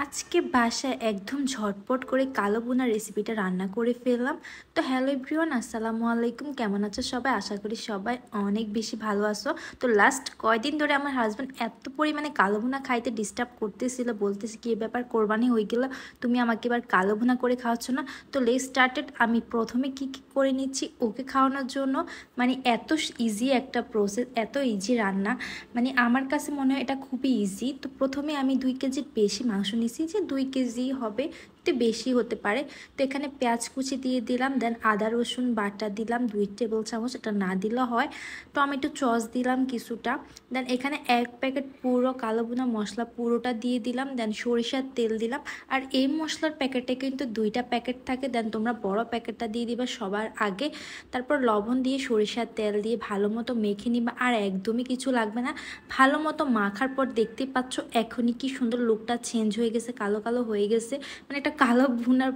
আজকে বাসায় একদম ঝটপট করে কালো বোনা রেসিপিটা রান্না করে ফেললাম। তো হ্যালো এভরিওয়ান, আসসালামু আলাইকুম। কেমন আছো সবাই? আশা করি সবাই অনেক বেশি ভালো আছো। তো লাস্ট কয়দিন ধরে আমার হাজব্যান্ড এত পরিমাণে কালো বোনা খাইতে ডিস্টার্ব করতেছিল, বলতেছে কি ব্যাপার, কোরবানি হয়ে গেল, তুমি আমাকে এবার কালো বোনা করে খাওয়াচ্ছ না। তো লেট স্টার্টেড। আমি প্রথমে কি কি করে নিচ্ছি ওকে খাওয়ানোর জন্য। মানে এত ইজি একটা প্রসেস, এত ইজি রান্না, মানে আমার কাছে মনে হয় এটা খুবই ইজি। তো প্রথমে আমি 2 কেজির বেশি মাংস নিছি, যে 2 কেজি হবে, একটু বেশি হতে পারে। তো এখানে পেঁয়াজ কুচি দিয়ে দিলাম, দেন আদা রসুন বাটা দিলাম 2 টেবিল চামচ, এটা না দিলে হয়। টমেটো সস দিলাম কিছুটা, দেন এখানে 1 প্যাকেট পুরো কালো বোনা মশলা পুরোটা দিয়ে দিলাম, দেন সরিষার তেল দিলাম। আর এই মশলার প্যাকেটে কিন্তু 2টা প্যাকেট থাকে, দেন তোমরা বড় প্যাকেটটা দিয়ে দিবা সবার আগে। তারপর লবণ দিয়ে সরিষার তেল দিয়ে ভালো মতো মেখে নিবা, আর একদমই কিছু লাগবে না। ভালো মতো মাখার পর দেখতে পাচ্ছ এখনই কি সুন্দর লুকটা চেঞ্জ হয়ে গেছে, কালো কালো হয়ে গেছে, মানে একটা কালো ভুনার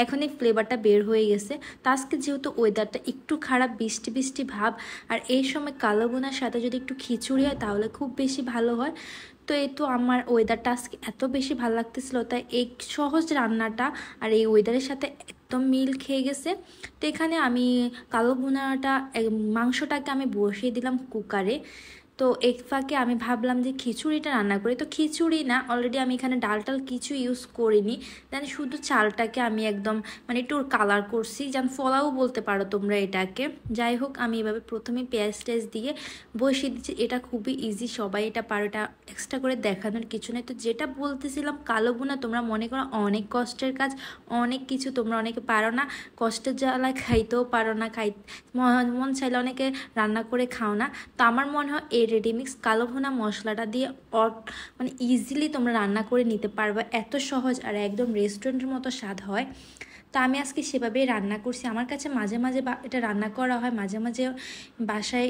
এখনই ফ্লেভারটা বের হয়ে গেছে। তো আজকে যেহেতু ওয়েদারটা একটু খারাপ, বৃষ্টি বৃষ্টি ভাব, আর এই সময় কালো ভুনার সাথে যদি একটু খিচুড়ি হয় তাহলে খুব বেশি ভালো হয়। তো এই তো আমার ওয়েদারটা আজকে এত বেশি ভালো লাগতেছিল, তাই এই সহজ রান্নাটা আর এই ওয়েদারের সাথে একদম মিল খেয়ে গেছে। তো এখানে আমি কালো ভুনাটা মাংসটাকে আমি বসিয়ে দিলাম কুকারে। তো এক ফাঁকে আমি ভাবলাম যে খিচুড়িটা রান্না করি। তো খিচুড়ি না, অলরেডি আমি এখানে ডাল টাল কিছু ইউজ করিনি, দেন শুধু চালটাকে আমি একদম মানে একটু কালার করছি, যেন ফলাও বলতে পারো তোমরা এটাকে। যাই হোক, আমি এভাবে প্রথমে পেঁয়াজ টেজ দিয়ে বসিয়ে দিচ্ছি। এটা খুবই ইজি, সবাই এটা পারো, এটা এক্সট্রা করে দেখানোর কিছু নেই। তো যেটা বলতেছিলাম, কালো বোনা তোমরা মনে করো অনেক কষ্টের কাজ, অনেক কিছু তোমরা অনেকে পারো না, কষ্টের জ্বালায় খাইতেও পারো না, মন চাইলে অনেকে রান্না করে খাও না। তো আমার মনে হয় এই রেডিমিক্স কালো ভুনা মশলাটা দিয়ে মানে ইজিলি তোমরা রান্না করে নিতে পারবে, এত সহজ আর একদম রেস্টুরেন্টের মতো স্বাদ হয়। তো আমি আজকে সেভাবেই রান্না করছি। আমার কাছে মাঝে মাঝে এটা রান্না করা হয়, মাঝে মাঝে বাসায়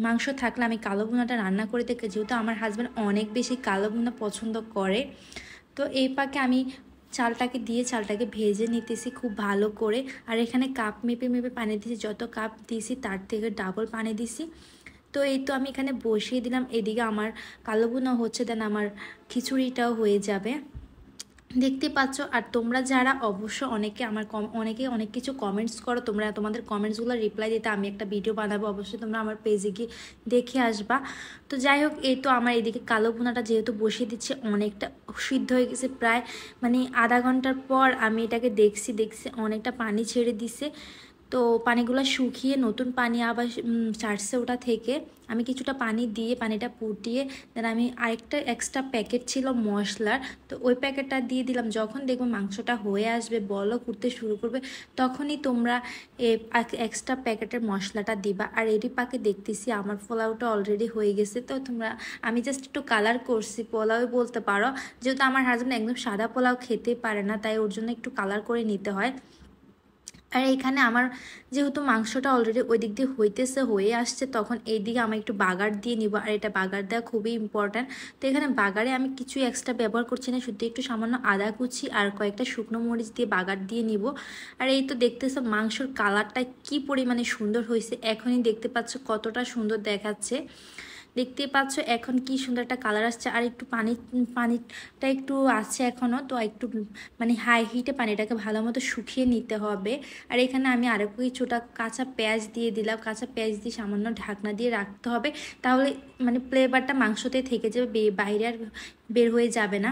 মাংস থাকলে আমি কালো ভুনাটা রান্না করে দেখি, যেহেতু আমার হাজব্যান্ড অনেক বেশি কালো ভুনা পছন্দ করে। তো এই পাকে আমি চালটাকে ভেজে নিতেছি খুব ভালো করে। আর এখানে কাপ মেপে মেপে পানি দিয়েছি, যত কাপ দিয়েছি তার থেকে ডাবল পানি দিছি। তো এই তো আমি এখানে বসিয়ে দিলাম, এদিকে আমার কালো বোনা হচ্ছে, দেন আমার খিচুড়িটাও হয়ে যাবে, দেখতে পাচ্ছ। আর তোমরা যারা অবশ্য অনেকে অনেক কিছু কমেন্টস করো, তোমরা তোমাদের কমেন্টসগুলো রিপ্লাই দিতে আমি একটা ভিডিও বানাবো, অবশ্যই তোমরা আমার পেজে গিয়ে দেখে আসবা। তো যাই হোক, এই তো আমার এদিকে কালো ভুনাটা যেহেতু বসিয়ে দিচ্ছে, অনেকটা সিদ্ধ হয়ে গেছে প্রায়, মানে আধা ঘন্টার পর আমি এটাকে দেখছি অনেকটা পানি ছেড়ে দিছে। তো পানিগুলো শুকিয়ে নতুন পানি আবার ছাড়ছে ওটা থেকে। আমি কিছুটা পানি দিয়ে পানিটা ফুটিয়ে, দেন আমি আরেকটা এক্সট্রা প্যাকেট ছিল মশলার, তো ওই প্যাকেটটা দিয়ে দিলাম। যখন দেখবো মাংসটা হয়ে আসবে, বলক উঠতে শুরু করবে, তখনই তোমরা এক্সট্রা প্যাকেটের মশলাটা দিবা। আর এরই পাকে দেখতেছি আমার পোলাওটা অলরেডি হয়ে গেছে। তো আমি জাস্ট একটু কালার করছি, পোলাও বলতে পারো, যেহেতু আমার হাজব্যান্ড একদম সাদা পোলাও খেতে পারে না, তাই ওর জন্য একটু কালার করে নিতে হয়। আর এখানে আমার যেহেতু মাংসটা অলরেডি ওই দিক দিয়ে হয়ে আসছে, তখন এই দিকে আমি একটু বাগার দিয়ে নিব। আর এটা বাগার দেওয়া খুবই ইম্পর্ট্যান্ট। তো এখানে বাগারে আমি কিছু এক্সট্রা ব্যবহার করছি না, শুধু একটু সামান্য আদা কুচি আর কয়েকটা শুকনো মরিচ দিয়ে বাগার দিয়ে নিব। আর এই তো দেখতেছো মাংসর কালারটা কি পরিমাণে সুন্দর হয়েছে, এখনই দেখতে পাচ্ছ কতটা সুন্দর দেখাচ্ছে। দেখতে পাচ্ছ এখন কি সুন্দর একটা কালার আসছে। আর একটু পানিটা একটু আছে এখনও, তো একটু মানে হাই হিটে পানিটাকে ভালো মতো শুকিয়ে নিতে হবে। আর এখানে আমি আরও কিছুটা কাঁচা পেঁয়াজ দিয়ে দিলাম, কাঁচা পেঁয়াজ দিয়ে সামান্য ঢাকনা দিয়ে রাখতে হবে, তাহলে মানে ফ্লেভারটা মাংসতে থেকে যাবে, বাইরে আর বের হয়ে যাবে না।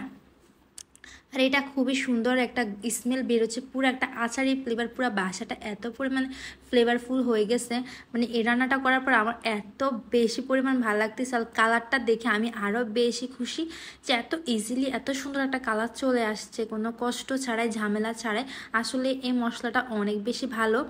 আর এটা খুবই সুন্দর একটা স্মেল বেরোচ্ছে, পুরো একটা আচারি ফ্লেভার, পুরো বাসাটা এত পরিমাণে ফ্লেভারফুল হয়ে গেছে। মানে এই রান্নাটা করার পর আমার এত বেশি পরিমাণ ভালো লাগতেছে, আর কালারটা দেখে আমি আরও বেশি খুশি যে এত ইজিলি এত সুন্দর একটা কালার চলে আসছে, কোনো কষ্ট ছাড়াই, ঝামেলা ছাড়াই। আসলে এই মশলাটা অনেক বেশি ভালো।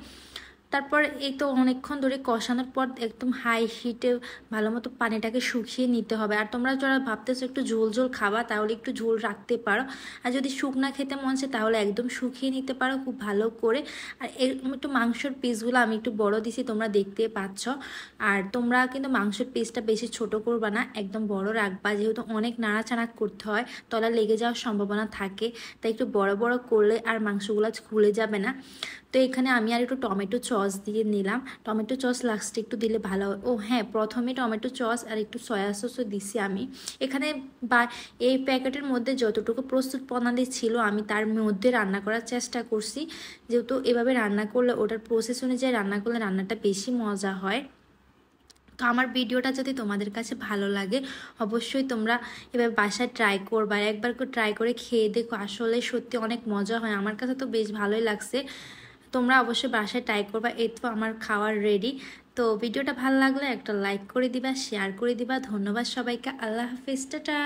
তারপর এই তো অনেকক্ষণ ধরে কষানোর পর একদম হাই হিটে ভালো মতো পানিটাকে শুকিয়ে নিতে হবে। আর তোমরা যারা ভাবতেছো একটু ঝোল ঝোল খাবা, তাহলে একটু ঝোল রাখতে পারো। আর যদি শুকনা খেতে মন চায় তাহলে একদম শুকিয়ে নিতে পারো খুব ভালো করে। আর এরকম একটু মাংসের পিসগুলো আমি একটু বড় দিছি, তোমরা দেখতে পাচ্ছ। আর তোমরা কিন্তু মাংসের পিসটা বেশি ছোট করবা না, একদম বড় রাখবা, যেহেতু অনেক নাড়াচাড়া করতে হয়, তলা লেগে যাওয়ার সম্ভাবনা থাকে। তাই একটু বড় বড় করলে আর মাংসগুলো খুলে যাবে না। তো এখানে আমি আর একটু টমেটো সস দিয়ে নিলাম। টমেটো সস লাস্টে একটু দিলে ভালো হয়। ও হ্যাঁ, প্রথমে টমেটো সস আর একটু সয়া সসও দিছি আমি এখানে। বা এই প্যাকেটের মধ্যে যতটুকু প্রস্তুত প্রণালী ছিল আমি তার মধ্যে রান্না করার চেষ্টা করছি, যেহেতু এভাবে রান্না করলে ওটার প্রসেস অনুযায়ী রান্না করলে রান্নাটা বেশি মজা হয়। তো আমার ভিডিওটা যদি তোমাদের কাছে ভালো লাগে অবশ্যই তোমরা এবার বাসায় ট্রাই করবা, একবার করে ট্রাই করে খেয়ে দেখো, আসলে সত্যি অনেক মজা হয়। আমার কাছে তো বেশ ভালোই লাগছে, তোমরা অবশ্যই বাসায় ট্রাই করবা। এই তো আমার খাওয়ার রেডি। তো ভিডিওটা ভালো লাগলে একটা লাইক করে দিবা, শেয়ার করে দিবা। ধন্যবাদ সবাইকে, আল্লাহ হাফেজ, টাটা।